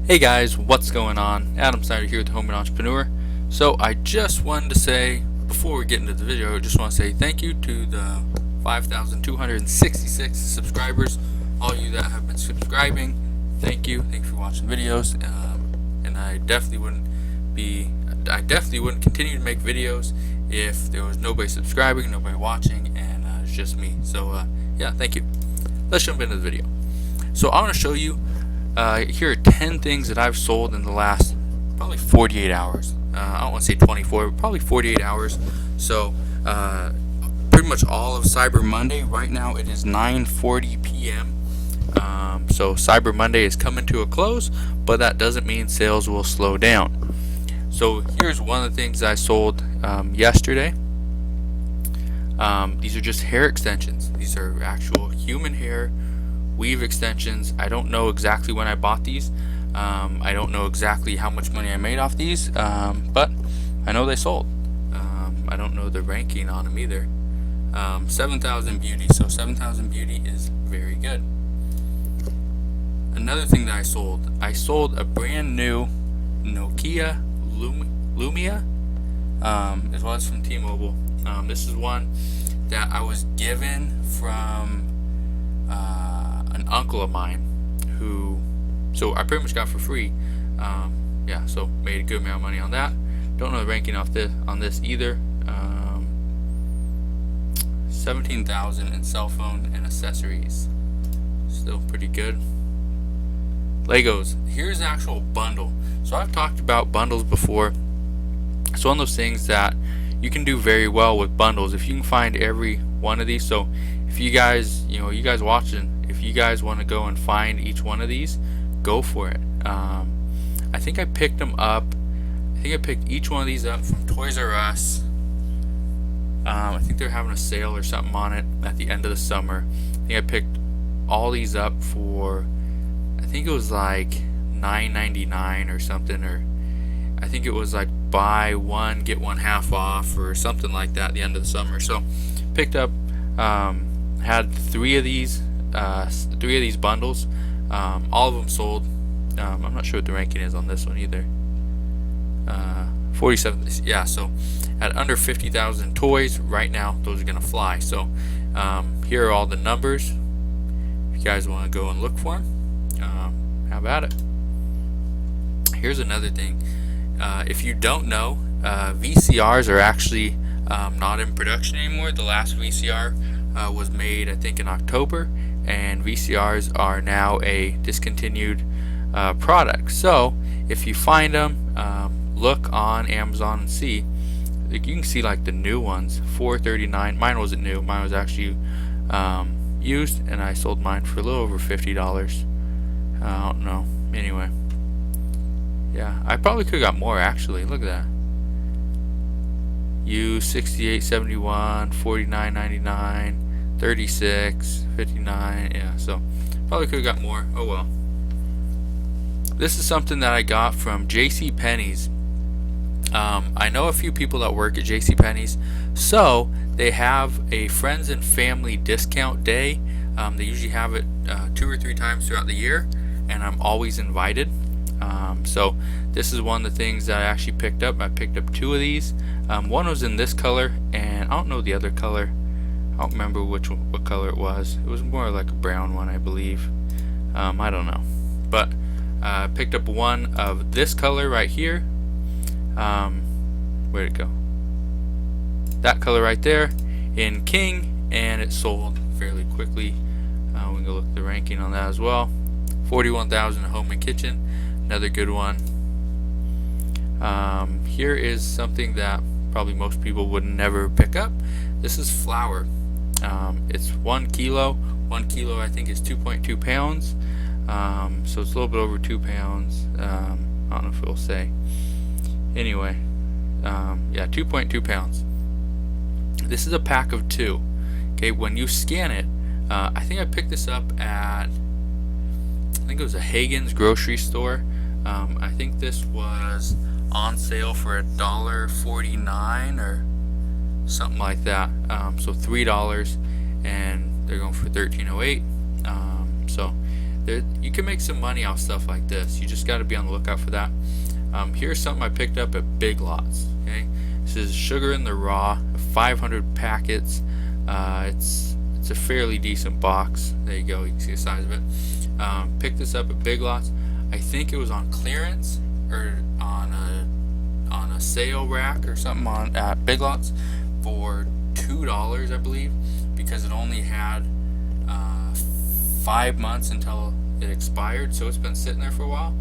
Hey guys, what's going on? Adam Snyder here with the Home and Entrepreneur. So I just wanted to say, before we get into the video, I just want to say thank you to the 5,266 subscribers. All you that have been subscribing, thank you. Thanks for watching videos. And I definitely wouldn't continue to make videos if there was nobody subscribing, nobody watching, and it's just me. So yeah, thank you. Let's jump into the video. So I want to show you. Here are 10 things that I've sold in the last probably 48 hours. I don't want to say 24, but probably 48 hours. So pretty much all of Cyber Monday. Right now it is 9:40 p.m. So Cyber Monday is coming to a close, but that doesn't mean sales will slow down. So here's one of the things I sold yesterday. These are just hair extensions. These are actual human hair weave extensions. I don't know exactly when I bought these. I don't know exactly how much money I made off these, but I know they sold. I don't know the ranking on them either. 7,000 beauty, so 7,000 beauty is very good. Another thing that I sold a brand new Nokia Lumia, as well as from T-Mobile. This is one that I was given from an uncle of mine so I pretty much got for free. Yeah, so made a good amount of money on that. Don't know the ranking on this either. 17,000 in cell phone and accessories, still pretty good. Legos. Here's the actual bundle. So I've talked about bundles before. It's one of those things that you can do very well with bundles if you can find every one of these. So if you guys, you guys watching, if you guys want to go and find each one of these, go for it. I think I picked them up. I think I picked each one of these up from Toys R Us. I think they're having a sale or something on it at the end of the summer. I think I picked all these up for, I think it was like $9.99 or something, or I think it was like buy one get one half off or something like that at the end of the summer. So picked up, had three of these bundles. All of them sold. I'm not sure what the ranking is on this one either. 47. Yeah, so at under 50,000 toys right now, those are gonna fly. So here are all the numbers. If you guys want to go and look for them, how about it? Here's another thing. If you don't know, VCRs are actually not in production anymore. The last VCR was made, I think, in October, and VCRs are now a discontinued product. So if you find them, look on Amazon and see. Like, you can see like the new ones, $4.39. Mine wasn't new. Mine was actually used, and I sold mine for a little over $50. I don't know. Anyway, yeah, I probably could have got more actually. Look at that. Used $68.71, $49.99. 36, 59, yeah, so probably could have got more. Oh well. This is something that I got from JCPenney's. I know a few people that work at JCPenney's, so they have a friends and family discount day. They usually have it 2 or 3 times throughout the year, and I'm always invited. So this is one of the things that I actually picked up. I picked up 2 of these. One was in this color, and I don't know the other color. I don't remember what color it was. It was more like a brown one, I believe. I don't know. But I picked up one of this color right here. Where'd it go? That color right there in King, and it sold fairly quickly. We can go look at the ranking on that as well. 41,000 home and kitchen. Another good one. Here is something that probably most people would never pick up. This is flour. It's 1 kilo. 1 kilo, I think, is 2.2 pounds. So it's a little bit over 2 pounds. I don't know if it'll say. Anyway, yeah, 2.2 pounds. This is a pack of 2. Okay, when you scan it, I think I picked this up at, I think it was a Hagen's grocery store. I think this was on sale for $1.49 or something like that. So $3, and they're going for $13.08. So you can make some money off stuff like this. You just got to be on the lookout for that. Here's something I picked up at Big Lots. Okay, this is sugar in the raw, 500 packets. It's a fairly decent box. There you go. You can see the size of it. Picked this up at Big Lots. I think it was on clearance or on a sale rack or something at Big Lots for $2, I believe, because it only had 5 months until it expired, so it's been sitting there for a while.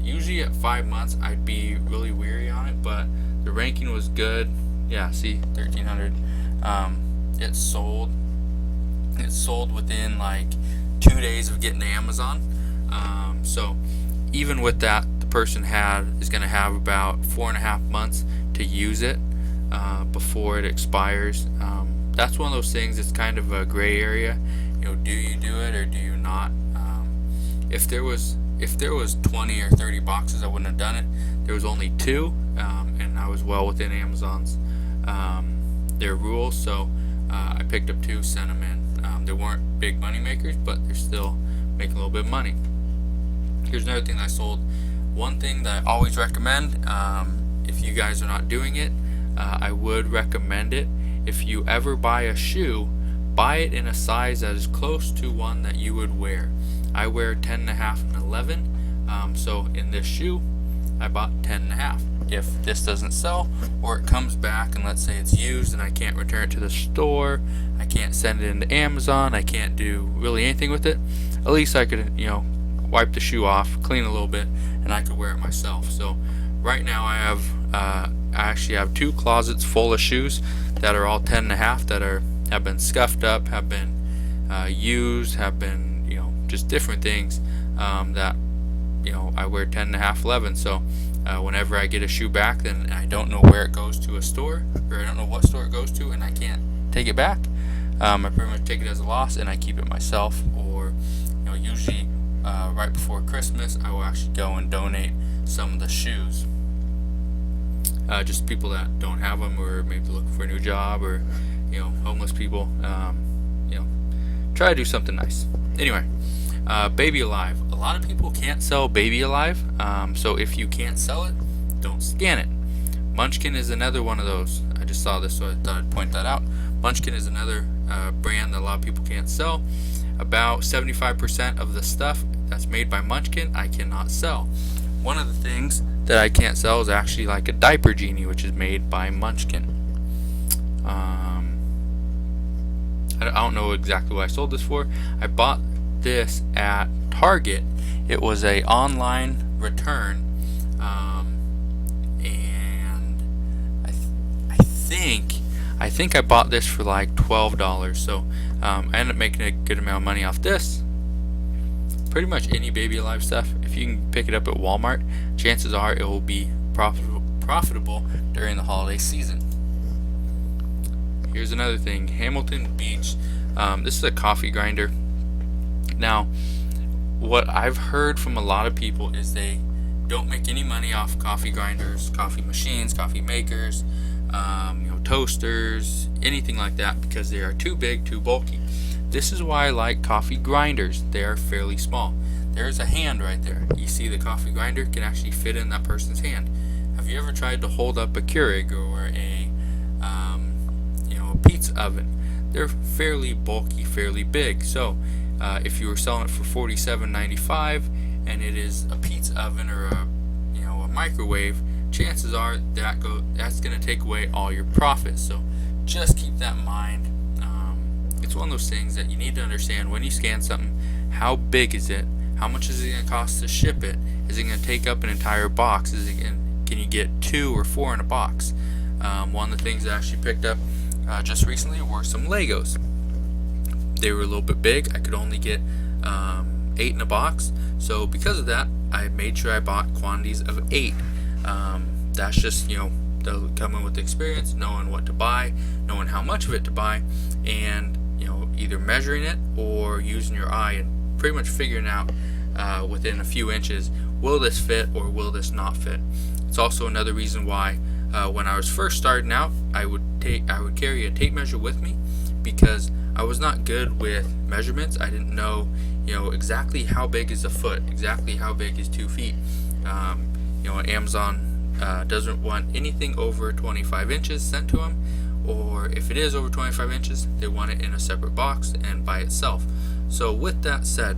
Usually at 5 months I'd be really weary on it, but the ranking was good. Yeah, see, 1300. It sold within like 2 days of getting to Amazon. So even with that, the person is going to have about 4.5 months to use it before it expires. That's one of those things. It's kind of a gray area. Do you do it or do you not? If there was 20 or 30 boxes, I wouldn't have done it. There was only 2, and I was well within Amazon's their rules, so I picked up 2, sent them in. They weren't big money makers, but they're still making a little bit of money. Here's another thing that I sold. One thing that I always recommend, if you guys are not doing it, I would recommend it. If you ever buy a shoe, buy it in a size that is close to one that you would wear. I wear 10.5 and 11, so in this shoe I bought 10.5. If this doesn't sell or it comes back and let's say it's used and I can't return it to the store, I can't send it into Amazon, I can't do really anything with it, at least I could wipe the shoe off, clean a little bit, and I could wear it myself. So right now I actually have 2 closets full of shoes that are all 10.5 that have been scuffed up, have been used, have been just different things that I wear 10.5, 11. So whenever I get a shoe back, then I don't know where it goes to a store, or I don't know what store it goes to, and I can't take it back. I pretty much take it as a loss and I keep it myself, or usually right before Christmas I will actually go and donate some of the shoes. Just people that don't have them, or maybe looking for a new job, or homeless people. Try to do something nice. Anyway, Baby Alive. A lot of people can't sell Baby Alive, so if you can't sell it, don't scan it. Munchkin is another one of those. I just saw this, so I thought I'd point that out. Munchkin is another brand that a lot of people can't sell. About 75% of the stuff that's made by Munchkin I cannot sell. One of the things that I can't sell is actually like a diaper genie, which is made by Munchkin. I don't know exactly what I sold this for. I bought this at Target. It was a online return, and I think I bought this for like $12. So I ended up making a good amount of money off this. Pretty much any Baby Alive stuff, if you can pick it up at Walmart, chances are it will be profitable during the holiday season. Here's another thing, Hamilton Beach. This is a coffee grinder. Now, what I've heard from a lot of people is they don't make any money off coffee grinders, coffee machines, coffee makers, toasters, anything like that, because they are too big, too bulky. This is why I like coffee grinders. They are fairly small. There's a hand right there. You see the coffee grinder can actually fit in that person's hand. Have you ever tried to hold up a Keurig or a pizza oven? They're fairly bulky, fairly big. So if you were selling it for $47.95 and it is a pizza oven or a microwave, chances are that's going to take away all your profits. So just keep that in mind. It's one of those things that you need to understand when you scan something. How big is it? How much is it going to cost to ship it? Is it going to take up an entire box? Can you get 2 or 4 in a box? One of the things I actually picked up just recently were some Legos. They were a little bit big. I could only get 8 in a box. So because of that, I made sure I bought quantities of 8. That's just, they'll come in with the experience, knowing what to buy, knowing how much of it to buy, and either measuring it or using your eye and pretty much figuring out within a few inches, will this fit or will this not fit. It's also another reason why when I was first starting out, I would carry a tape measure with me, because I was not good with measurements. I didn't know exactly how big is a foot, exactly how big is 2 feet. Amazon doesn't want anything over 25 inches sent to them, or if it is over 25 inches, they want it in a separate box and by itself. So with that said,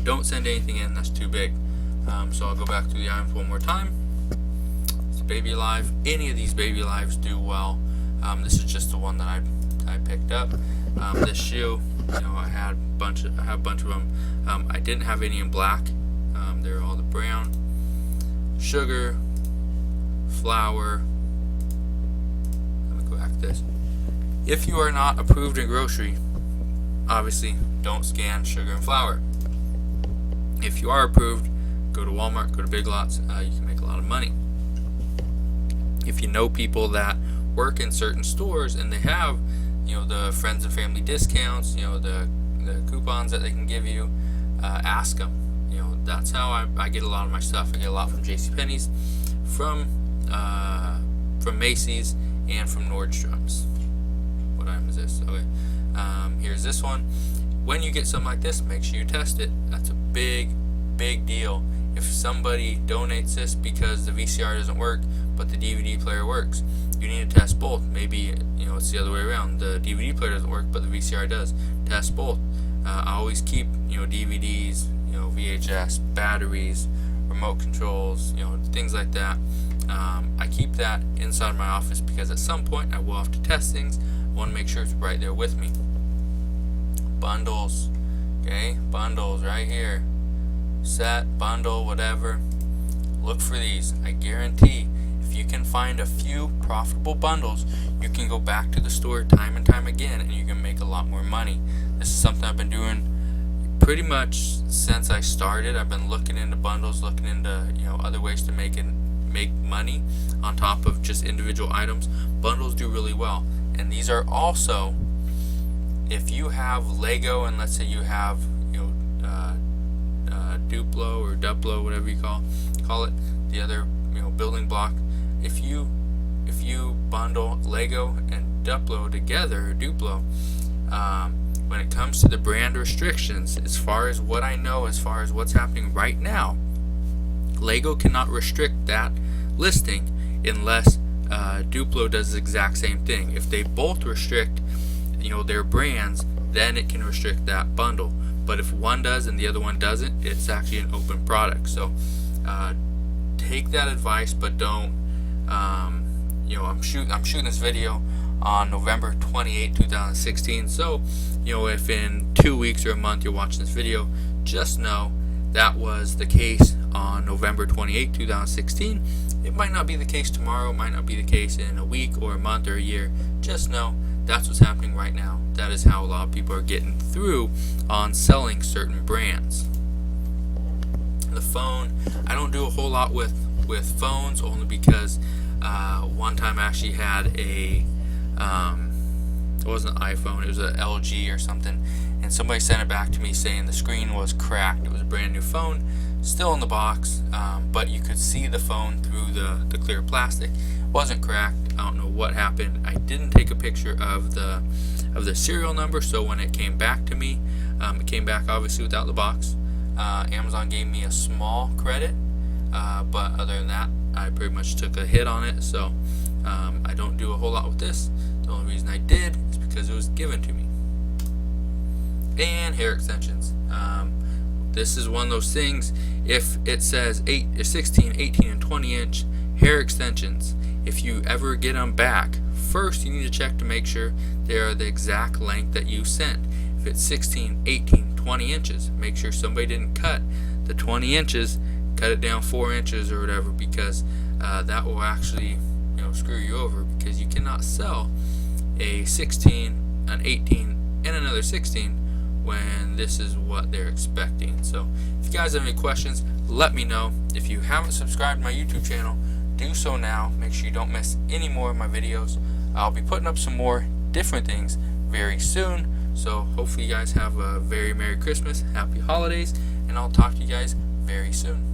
don't send anything in that's too big. So I'll go back through the items one more time. It's Baby Alive. Any of these Baby Alives do well. This is just the one that I picked up. This shoe, I have a bunch of them. I didn't have any in black. They're all the brown. Sugar, flour. Let me go back to this. If you are not approved in grocery, obviously don't scan sugar and flour. If you are approved, go to Walmart, go to Big Lots. You can make a lot of money. If you know people that work in certain stores and they have, the friends and family discounts, the coupons that they can give you, ask them. That's how I get a lot of my stuff. I get a lot from JCPenney's, from Macy's, and from Nordstrom's. What item is this? Okay. Here's this one. When you get something like this, make sure you test it. That's a big deal. If somebody donates this because the VCR doesn't work but the DVD player works, you need to test both. Maybe it's the other way around. The DVD player doesn't work but the VCR does. Test both. I always keep DVDs, VHS, batteries, remote controls, things like that. I keep that inside my office because at some point I will have to test things. I want to make sure it's right there with me. Bundles, okay, bundles right here. Set, bundle, whatever. Look for these. I guarantee if you can find a few profitable bundles, you can go back to the store time and time again and you can make a lot more money. This is something I've been doing pretty much since I started. I've been looking into bundles, looking into other ways to make money on top of just individual items. Bundles do really well, and these are also, if you have Lego and let's say you have Duplo or Duplo, whatever you call it, the other building block. If you bundle Lego and Duplo together, or Duplo, when it comes to the brand restrictions, as far as what I know, as far as what's happening right now, Lego cannot restrict that listing unless Duplo does the exact same thing. If they both restrict their brands, then it can restrict that bundle. But if one does and the other one doesn't, it's actually an open product. So take that advice, but don't. I'm shooting this video on November 28, 2016. So if in 2 weeks or a month you're watching this video, just know that was the case on November 28, 2016. It might not be the case tomorrow. It might not be the case in a week or a month or a year. Just know that's what's happening right now. That is how a lot of people are getting through on selling certain brands. The phone, I don't do a whole lot with phones, only because one time I actually had it wasn't an iPhone, it was an LG or something, and somebody sent it back to me saying the screen was cracked. It was a brand new phone, still in the box, but you could see the phone through the clear plastic. It wasn't cracked. I don't know what happened. I didn't take a picture of the serial number, so when it came back to me, it came back obviously without the box. Amazon gave me a small credit, but other than that, I pretty much took a hit on it. So I don't do a whole lot with this. The only reason I did is because it was given to me. And hair extensions. This is one of those things. If it says 16, 18, and 20 inch hair extensions, if you ever get them back, first you need to check to make sure they are the exact length that you sent. If it's 16, 18, 20 inches, make sure somebody didn't cut the 20 inches, cut it down 4 inches or whatever, because that will actually screw you over, because you cannot sell a 16, an 18, and another 16 when this is what they're expecting. So if you guys have any questions, let me know. If you haven't subscribed to my YouTube channel, do so now. Make sure you don't miss any more of my videos. I'll be putting up some more different things very soon. So hopefully you guys have a very Merry Christmas, Happy Holidays, and I'll talk to you guys very soon.